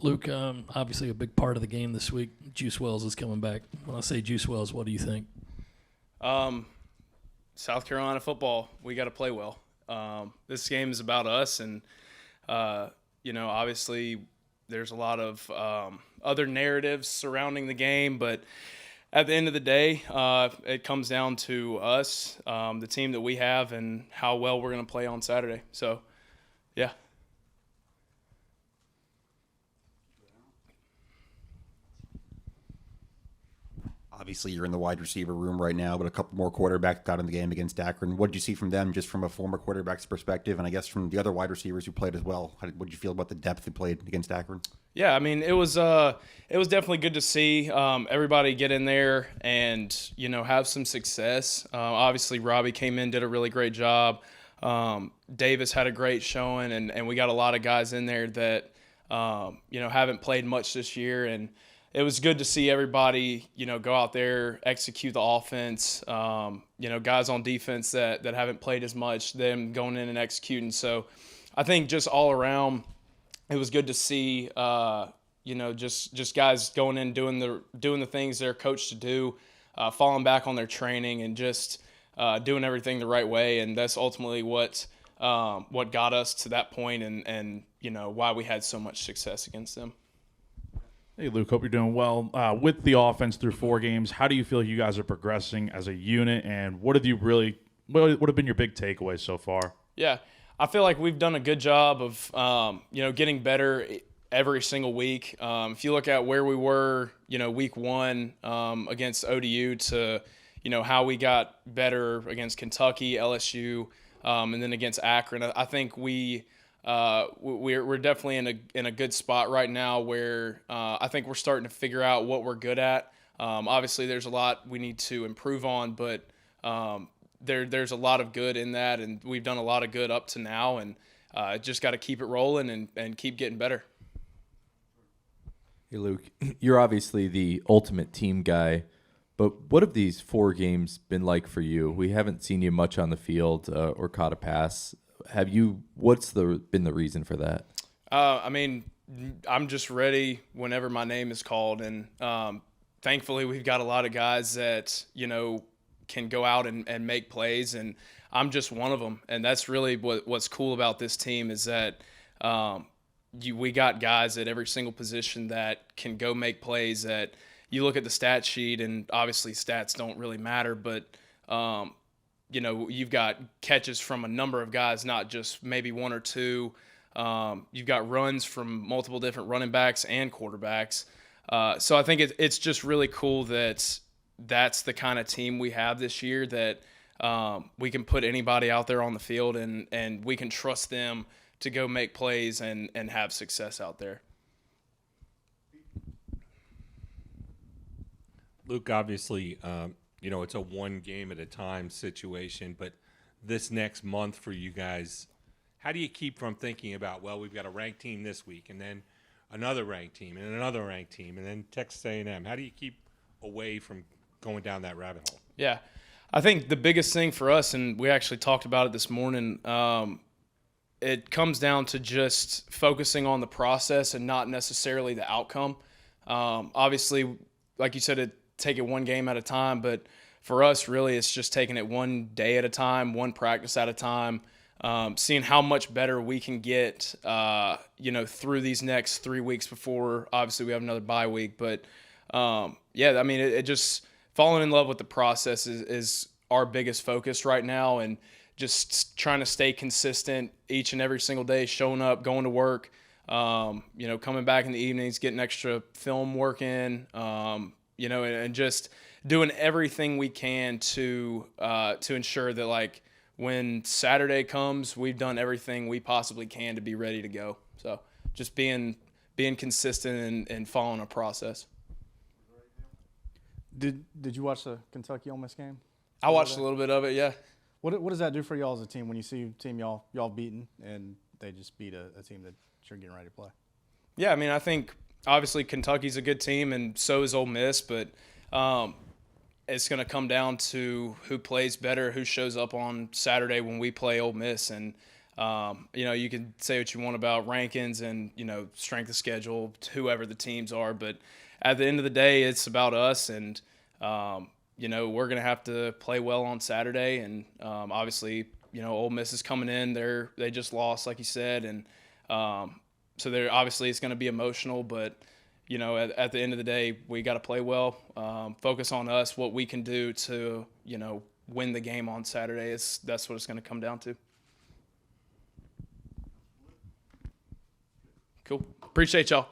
Luke, obviously a big part of the game this week. Juice Wells is coming back. When I say Juice Wells, what do you think? South Carolina football, we got to play well. This game is about us, and obviously there's a lot of other narratives surrounding the game, but at the end of the day, it comes down to us, the team that we have, and how well we're going to play on Saturday. So, yeah. Obviously, you're in the wide receiver room right now, but a couple more quarterbacks got in the game against Akron. What did you see from them, just from a former quarterback's perspective, and I guess from the other wide receivers who played as well? What did you feel about the depth who played against Akron? Yeah, I mean, it was definitely good to see everybody get in there and have some success. Obviously, Robbie came in, did a really great job. Davis had a great showing, and we got a lot of guys in there that haven't played much this year, and it was good to see everybody, go out there, execute the offense. Guys on defense that haven't played as much, them going in and executing. So I think just all around, it was good to see, just guys going in, doing the things they're coached to do, falling back on their training, and just doing everything the right way. And that's ultimately what got us to that point, and why we had so much success against them. Hey, Luke, hope you're doing well. With the offense through 4 games, how do you feel you guys are progressing as a unit, and what have been your big takeaways so far? Yeah, I feel like we've done a good job of, getting better every single week. If you look at where we were, week 1 against ODU to, how we got better against Kentucky, LSU, and then against Akron, I think we're definitely in a good spot right now where I think we're starting to figure out what we're good at. Obviously, there's a lot we need to improve on, but there's a lot of good in that, and we've done a lot of good up to now, and just got to keep it rolling and keep getting better. Hey, Luke, you're obviously the ultimate team guy, but what have these 4 games been like for you? We haven't seen you much on the field or caught a pass. What's been the reason for that? I'm just ready whenever my name is called, and thankfully we've got a lot of guys that can go out and make plays, and I'm just one of them. And that's really what's cool about this team is that we got guys at every single position that can go make plays. That you look at the stat sheet, and obviously stats don't really matter, but you've got catches from a number of guys, not just maybe 1 or 2. You've got runs from multiple different running backs and quarterbacks. So I think it's just really cool that that's the kind of team we have this year, that we can put anybody out there on the field, and we can trust them to go make plays and have success out there. Luke, obviously, it's a one game at a time situation, but this next month for you guys, how do you keep from thinking about, well, we've got a ranked team this week, and then another ranked team, and another ranked team, and then Texas A&M? How do you keep away from going down that rabbit hole? Yeah, I think the biggest thing for us, and we actually talked about it this morning, it comes down to just focusing on the process and not necessarily the outcome. Obviously, like you said, take it one game at a time, but for us, really, it's just taking it one day at a time, one practice at a time, seeing how much better we can get, through these next 3 weeks before, obviously, we have another bye week. But, it just falling in love with the process is our biggest focus right now, and just trying to stay consistent each and every single day, showing up, going to work, coming back in the evenings, getting extra film work in, and just doing everything we can to ensure that, like, when Saturday comes, we've done everything we possibly can to be ready to go. So just being consistent and following a process. Did you watch the Kentucky Ole Miss game? I watched a little bit of it, yeah. What does that do for y'all as a team when you see a team y'all beaten and they just beat a team that you're getting ready to play? Yeah, I think obviously Kentucky's a good team, and so is Ole Miss, but it's going to come down to who plays better, who shows up on Saturday when we play Ole Miss. And You can say what you want about rankings and, strength of schedule, whoever the teams are. But at the end of the day, it's about us. And, we're going to have to play well on Saturday. And obviously, Ole Miss is coming in. They just lost, like you said. And so they're obviously it's going to be emotional. But, at the end of the day, we got to play well, focus on us, what we can do to, win the game on Saturday. That's what it's going to come down to. Cool. Appreciate y'all.